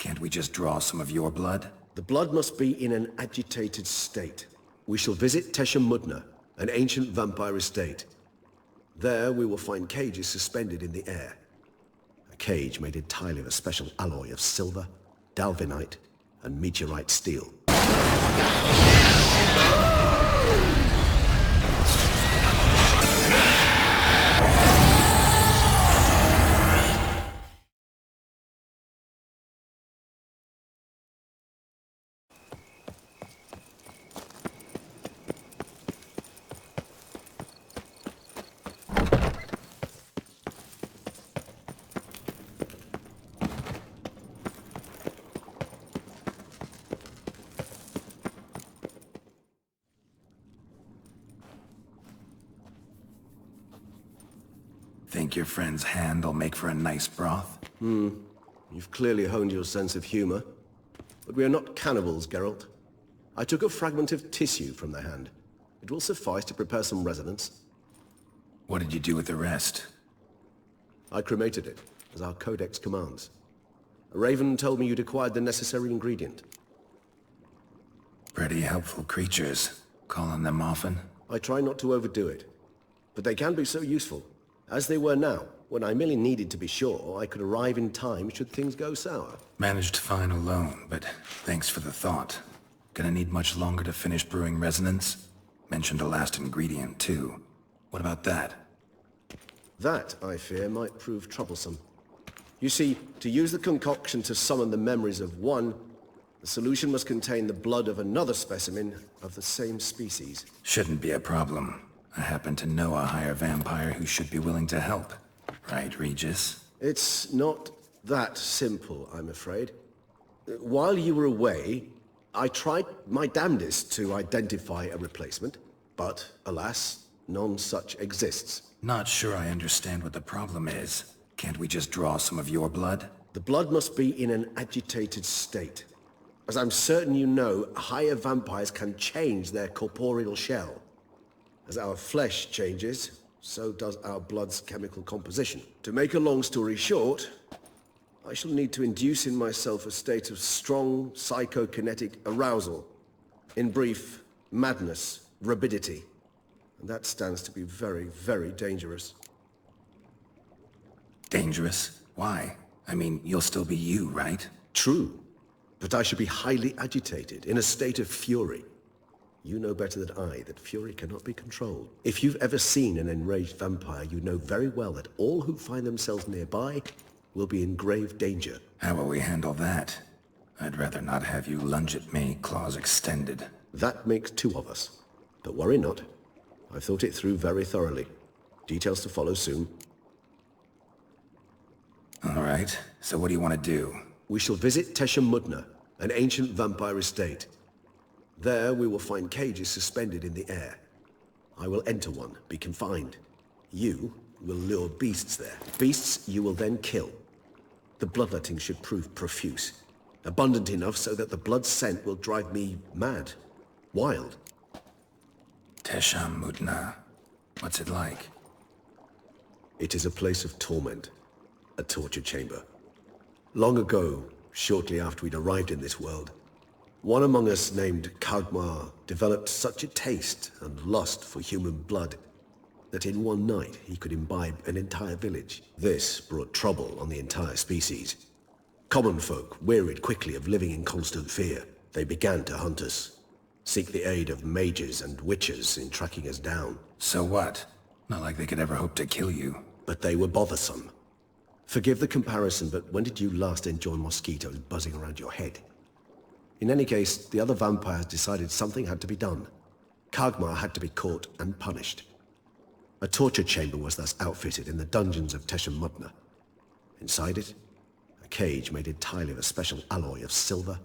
Can't we just draw some of your blood? The blood must be in an agitated state. We shall visit Tesha Mudna, an ancient vampire estate. There we will find cages suspended in the air. A cage made entirely of a special alloy of silver, dalvinite, and meteorite steel. Think your friend's hand will make for a nice broth? You've clearly honed your sense of humor. But we are not cannibals, Geralt. I took a fragment of tissue from the hand. It will suffice to prepare some resonance. What did you do with the rest? I cremated it, as our codex commands. A raven told me you'd acquired the necessary ingredient. Pretty helpful creatures. Call on them often? I try not to overdo it. But they can be so useful. As they were now, when I merely needed to be sure I could arrive in time should things go sour. Managed fine alone, but thanks for the thought. Gonna need much longer to finish brewing resonance? Mentioned a last ingredient, too. What about that? That, I fear, might prove troublesome. You see, to use the concoction to summon the memories of one, the solution must contain the blood of another specimen of the same species. Shouldn't be a problem. I happen to know a higher vampire who should be willing to help. Right, Regis? It's not that simple, I'm afraid. While you were away, I tried my damnedest to identify a replacement, but alas, none such exists. Not sure I understand what the problem is. Can't we just draw some of your blood? The blood must be in an agitated state. As I'm certain you know, higher vampires can change their corporeal shell. As our flesh changes, so does our blood's chemical composition. To make a long story short, I shall need to induce in myself a state of strong psychokinetic arousal. In brief, madness, rabidity. And that stands to be very, very dangerous. Dangerous? Why? I mean, you'll still be you, right? True, but I should be highly agitated, in a state of fury. You know better than I that fury cannot be controlled. If you've ever seen an enraged vampire, you know very well that all who find themselves nearby will be in grave danger. How will we handle that? I'd rather not have you lunge at me, claws extended. That makes two of us. But worry not. I've thought it through very thoroughly. Details to follow soon. All right, so what do you want to do? We shall visit Tesha Mudna, an ancient vampire estate. There we will find cages suspended in the air. I will enter one, be confined. You will lure beasts there. Beasts you will then kill. The bloodletting should prove profuse. Abundant enough so that the blood scent will drive me mad. Wild. Tesha Mudna. What's it like? It is a place of torment. A torture chamber. Long ago, shortly after we'd arrived in this world, one among us named Kagmar developed such a taste and lust for human blood that in one night he could imbibe an entire village. This brought trouble on the entire species. Common folk wearied quickly of living in constant fear. They began to hunt us, seek the aid of mages and witches in tracking us down. So what? Not like they could ever hope to kill you. But they were bothersome. Forgive the comparison, but when did you last enjoy mosquitoes buzzing around your head? In any case, the other vampires decided something had to be done. Kagmar had to be caught and punished. A torture chamber was thus outfitted in the dungeons of Tesha Mudna. Inside it, a cage made entirely of a special alloy of silver,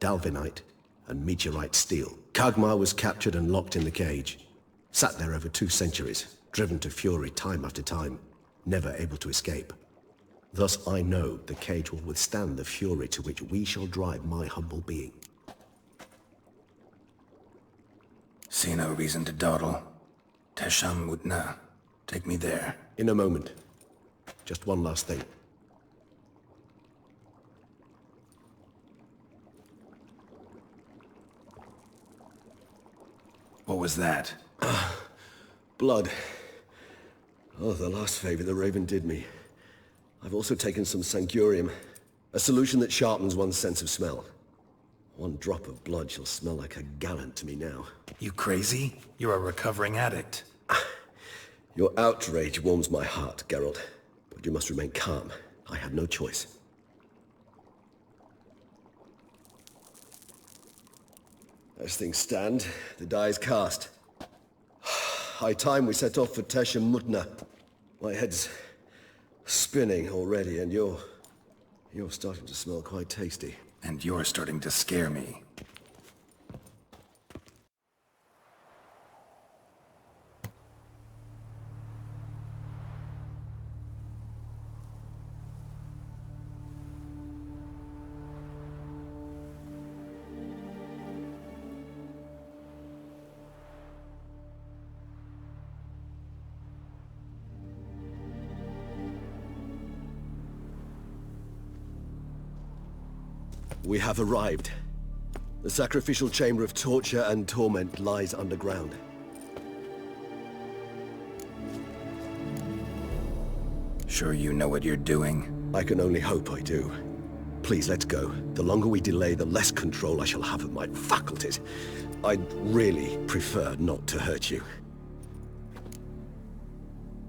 dalvinite, and meteorite steel. Kagmar was captured and locked in the cage. Sat there over 2 centuries, driven to fury time after time, never able to escape. Thus I know the cage will withstand the fury to which we shall drive my humble being. See no reason to dawdle. Tesha Mudna. Take me there. In a moment. Just one last thing. was that? Blood. Oh, the last favor the Raven did me. I've also taken some Sancurium, a solution that sharpens one's sense of smell. One drop of blood shall smell like a gallon to me now. You crazy? You're a recovering addict. Your outrage warms my heart, Geralt. But you must remain calm. I had no choice. As things stand, the die is cast. High time we set off for Tesh and Mutna. My head's spinning already, and you're starting to smell quite tasty. And you're starting to scare me. We have arrived. The sacrificial chamber of torture and torment lies underground. Sure you know what you're doing? I can only hope I do. Please, let's go. The longer we delay, the less control I shall have of my faculties. I'd really prefer not to hurt you.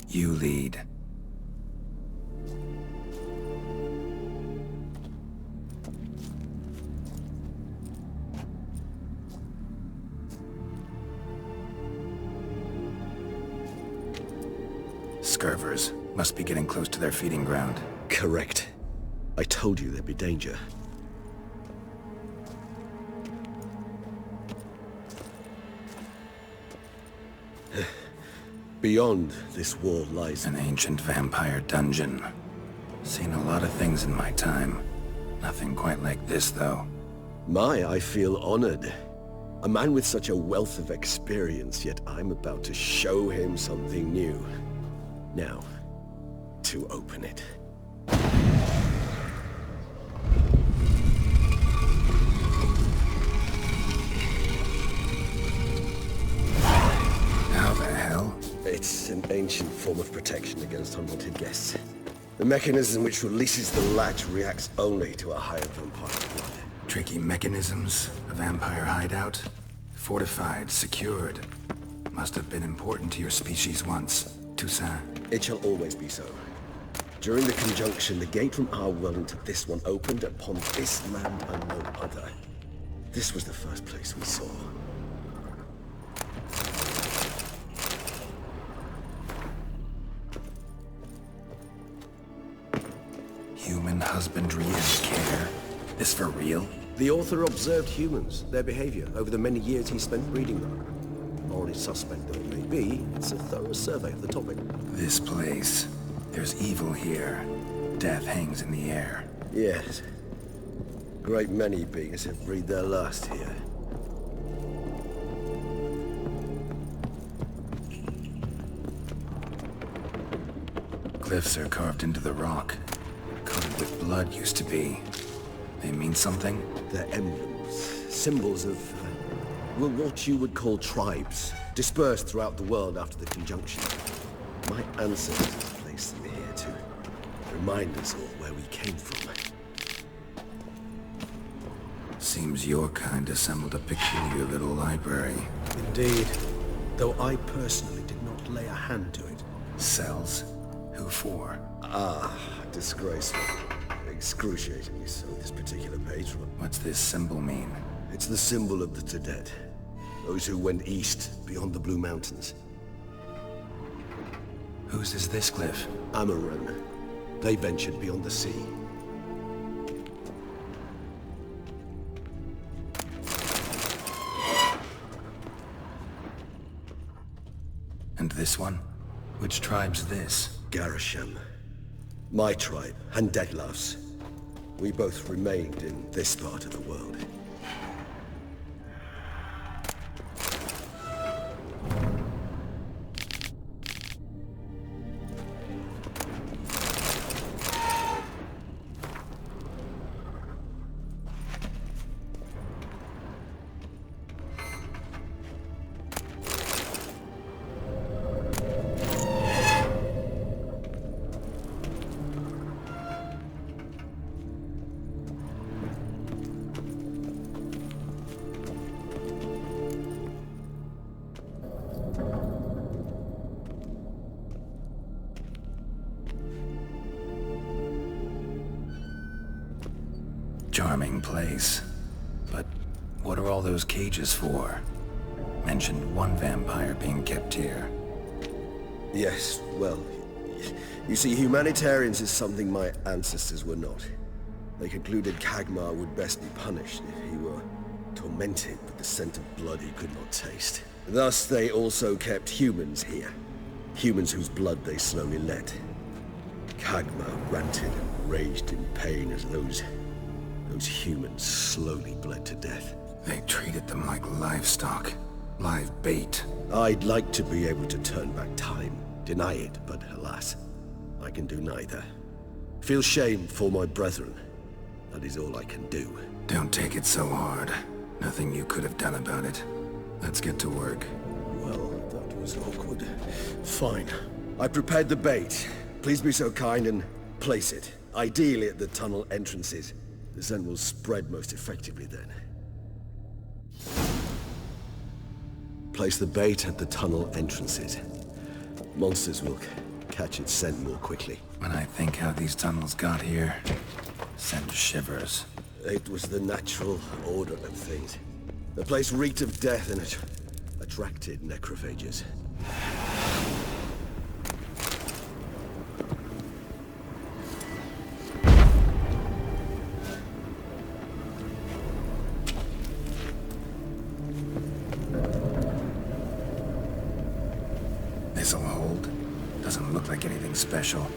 You lead. Scurvers must be getting close to their feeding ground. Correct. I told you there'd be danger. Beyond this wall lies An ancient vampire dungeon. Seen a lot of things in my time. Nothing quite like this, though. I feel honored. A man with such a wealth of experience, yet I'm about to show him something new. Now, to open it. How the hell? It's an ancient form of protection against unwanted guests. The mechanism which releases the latch reacts only to a higher vampire blood. Tricky mechanisms, a vampire hideout. Fortified, secured. Must have been important to your species once, Toussaint. It shall always be so. During the conjunction, the gate from our world into this one opened upon this land and no other. This was the first place we saw. Human husbandry and care. This for real? The author observed humans, their behavior, over the many years he spent breeding them. Morally suspect though it may be, it's a thorough survey of the topic. This place. There's evil here. Death hangs in the air. Yes. Great many beings have breathed their last here. Glyphs are carved into the rock. Coated with blood used to be. They mean something? They're emblems, symbols of, well, what you would call tribes, dispersed throughout the world after the conjunction. My ancestors placed them here to remind us all where we came from. Seems your kind assembled a peculiar little library. Indeed, though I personally did not lay a hand to it. Cells? Who for? Disgraceful. Excruciatingly so, this particular page. What's this symbol mean? It's the symbol of the Tedet. Those who went east, beyond the Blue Mountains. Whose is this glyph? Amaran. They ventured beyond the sea. And this one? Which tribe's this? Garasham. My tribe, and Deadlove's. We both remained in this part of the world. Charming place. But what are all those cages for? Mentioned one vampire being kept here. Yes, well, you see, humanitarians is something my ancestors were not. They concluded Kagmar would best be punished if he were tormented with the scent of blood he could not taste. Thus, they also kept humans here. Humans whose blood they slowly let. Kagmar ranted and raged in pain as those humans slowly bled to death. They treated them like livestock. Live bait. I'd like to be able to turn back time, deny it, but alas, I can do neither. Feel shame for my brethren. That is all I can do. Don't take it so hard. Nothing you could have done about it. Let's get to work. Well, that was awkward. Fine. I prepared the bait. Please be so kind and place it. Ideally at the tunnel entrances. The scent will spread most effectively then. Place the bait at the tunnel entrances. Monsters will catch its scent more quickly. When I think how these tunnels got here, send shivers. It was the natural order of things. The place reeked of death and it attracted necrophages. This'll hold. Doesn't look like anything special.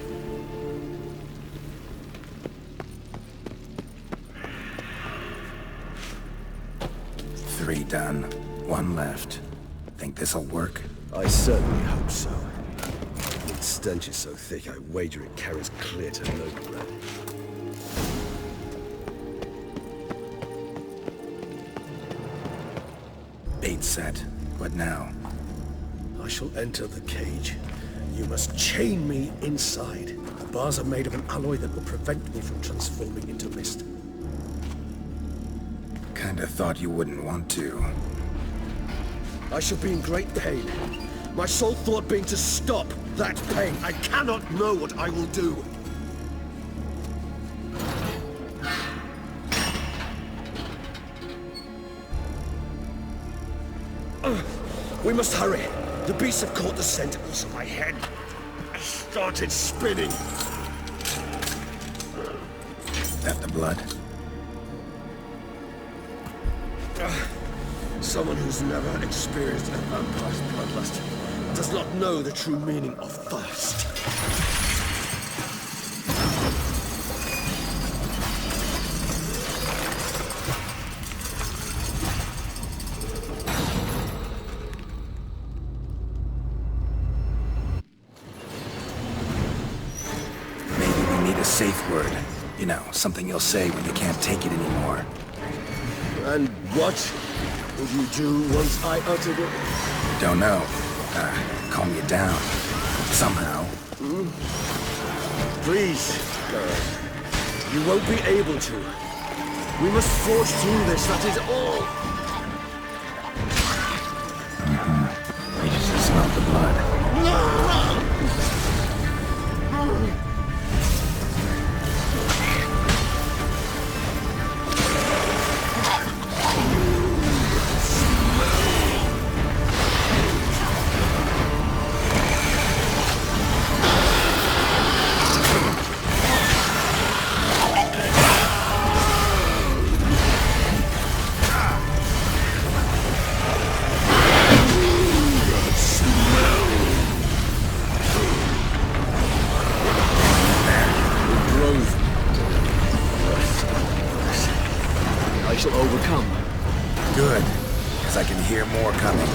Three done. One left. Think this'll work? I certainly hope so. Its stench is so thick, I wager it carries clear to Novigrad. Bait set. What now? I shall enter the cage. You must chain me inside. The bars are made of an alloy that will prevent me from transforming into mist. Kinda thought you wouldn't want to. I shall be in great pain. My sole thought being to stop that pain. I cannot know what I will do. We must hurry. The beasts have caught the scent also my head. I started spinning. That the blood? Someone who's never experienced a vampire's bloodlust does not know the true meaning of thirst. Maybe we need a safe word. You know, something you'll say when you can't take it anymore. And what would you do once I uttered it? Don't know. Calm you down. Somehow. Please, you won't be able to. We must forge through this, that is all. You just smell the blood. I shall overcome. Good, because I can hear more coming.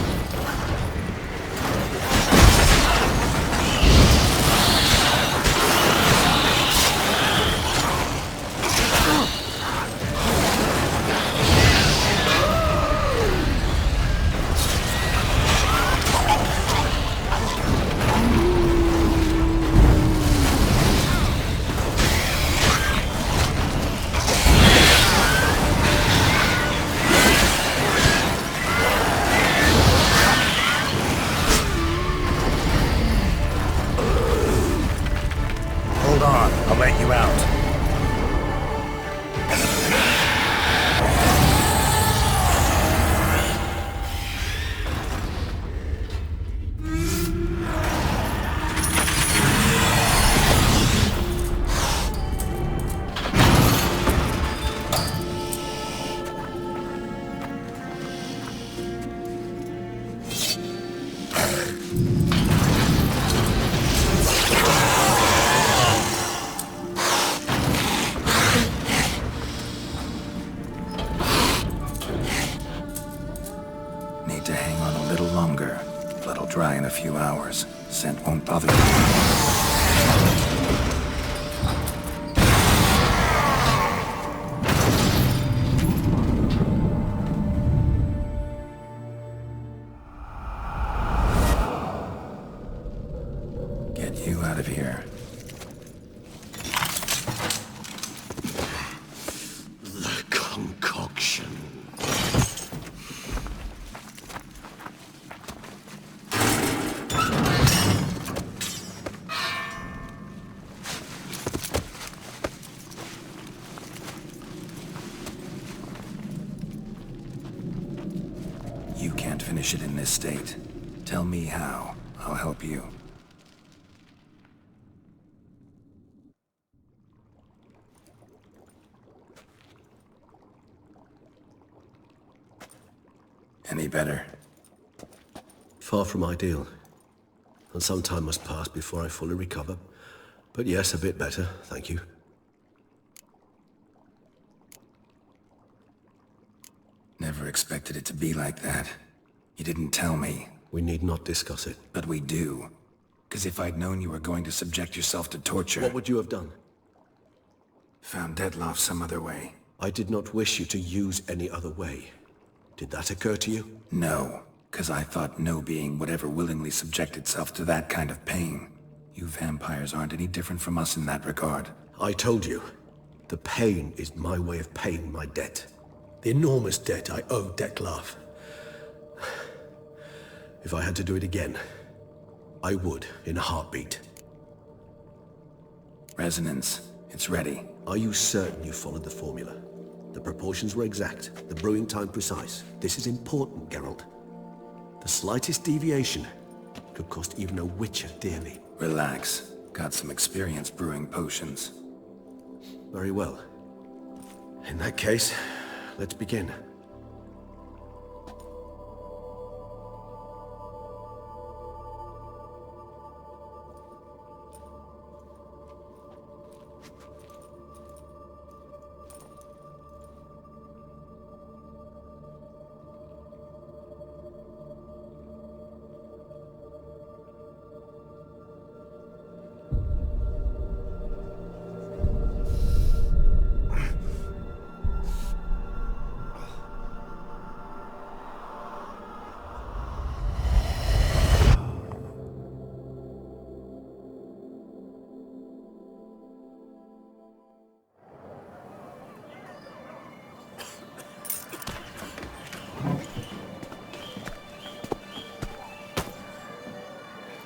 longer. Blood'll dry in a few hours. Scent won't bother you. Get you out of here. The concoction. You can't finish it in this state. Tell me how. I'll help you. Any better? Far from ideal. And some time must pass before I fully recover. But yes, a bit better, thank you. Never expected it to be like that. You didn't tell me. We need not discuss it. But we do. 'Cause if I'd known you were going to subject yourself to torture... What would you have done? Found Dettlaff some other way. I did not wish you to use any other way. Did that occur to you? No, 'cause I thought no being would ever willingly subject itself to that kind of pain. You vampires aren't any different from us in that regard. I told you. The pain is my way of paying my debt. The enormous debt I owe Dettlaff. If I had to do it again, I would in a heartbeat. Resonance. It's ready. Are you certain you followed the formula? The proportions were exact, the brewing time precise. This is important, Geralt. The slightest deviation could cost even a Witcher dearly. Relax. Got some experience brewing potions. Very well. In that case, let's begin.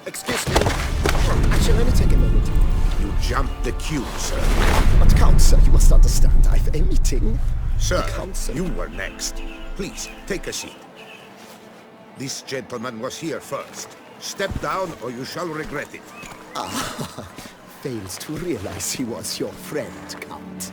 Excuse me. Actually, let me take a moment. You jumped the queue, sir. But Count, sir, you must understand. I've a meeting. Sir, The council. you were next. Please, take a seat. This gentleman was here first. Step down or you shall regret it. Fails to realize he was your friend, Count.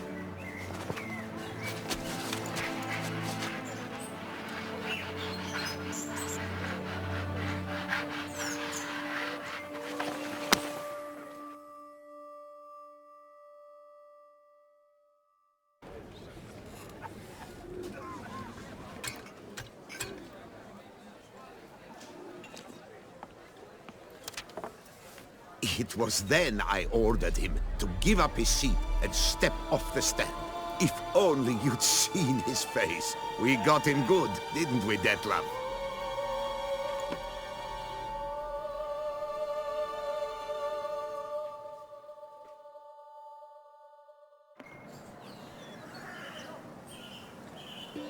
It was then I ordered him to give up his seat and step off the stand. If only you'd seen his face. We got him good, didn't we, Dettlaff?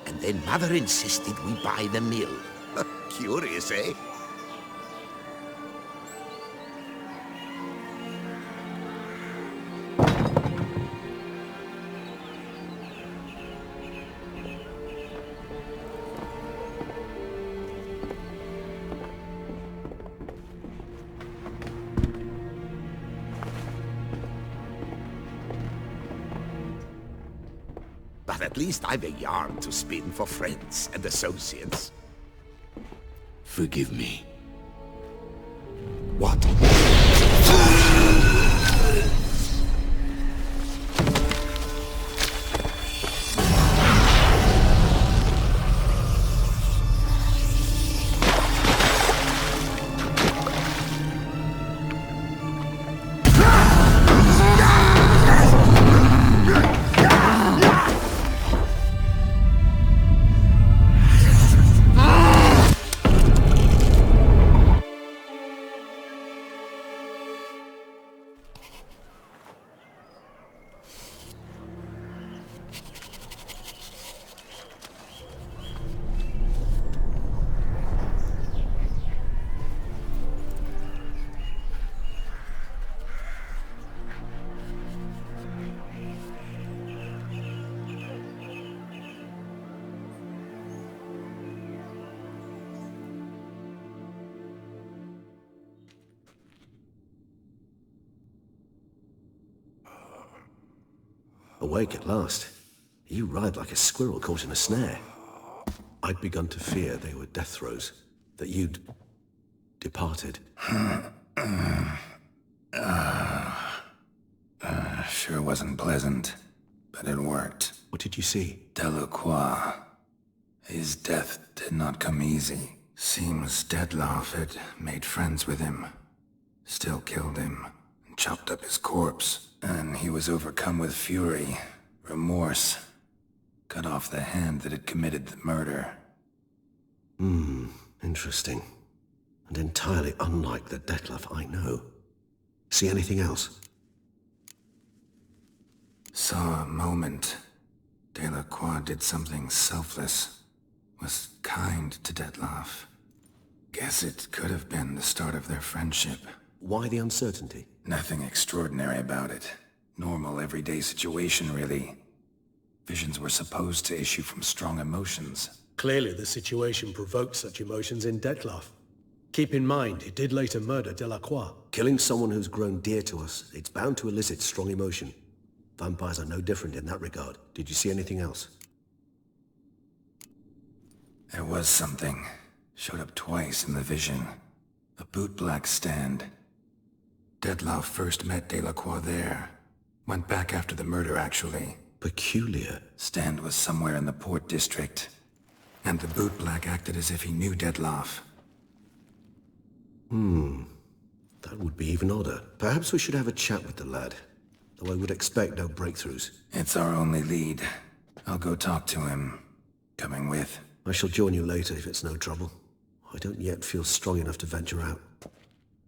And then Mother insisted we buy the mill. Curious, eh? But at least I've a yarn to spin for friends and associates. Forgive me. What? Awake at last. You writhed like a squirrel caught in a snare. I'd begun to fear they were death throes, that you'd departed. Sure wasn't pleasant, but it worked. What did you see? Delacroix. His death did not come easy. Seems Dettlaff had made friends with him. Still killed him, and chopped up his corpse. And he was overcome with fury, remorse. Cut off the hand that had committed the murder. Interesting. And entirely unlike the Dettlaff I know. See anything else? Saw a moment. Delacroix did something selfless. Was kind to Dettlaff. Guess it could have been the start of their friendship. Why the uncertainty? Nothing extraordinary about it. Normal, everyday situation, really. Visions were supposed to issue from strong emotions. Clearly the situation provoked such emotions in Dettlaff. Keep in mind, he did later murder Delacroix. Killing someone who's grown dear to us, it's bound to elicit strong emotion. Vampires are no different in that regard. Did you see anything else? There was something. Showed up twice in the vision. A bootblack stand. Dettlaff first met Delacroix there. Went back after the murder, actually. Peculiar. Stand was somewhere in the Port District. And the bootblack acted as if he knew Dettlaff. That would be even odder. Perhaps we should have a chat with the lad. Though I would expect no breakthroughs. It's our only lead. I'll go talk to him. Coming with? I shall join you later if it's no trouble. I don't yet feel strong enough to venture out.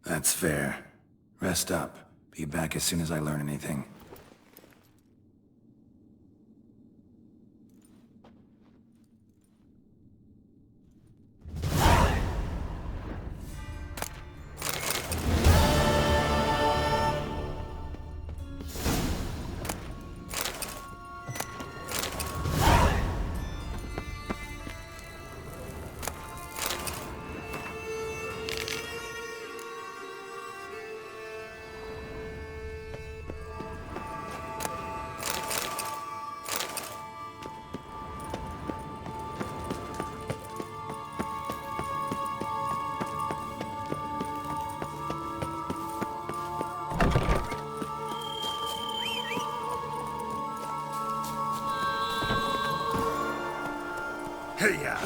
That's fair. Rest up. Be back as soon as I learn anything. Hey-ya!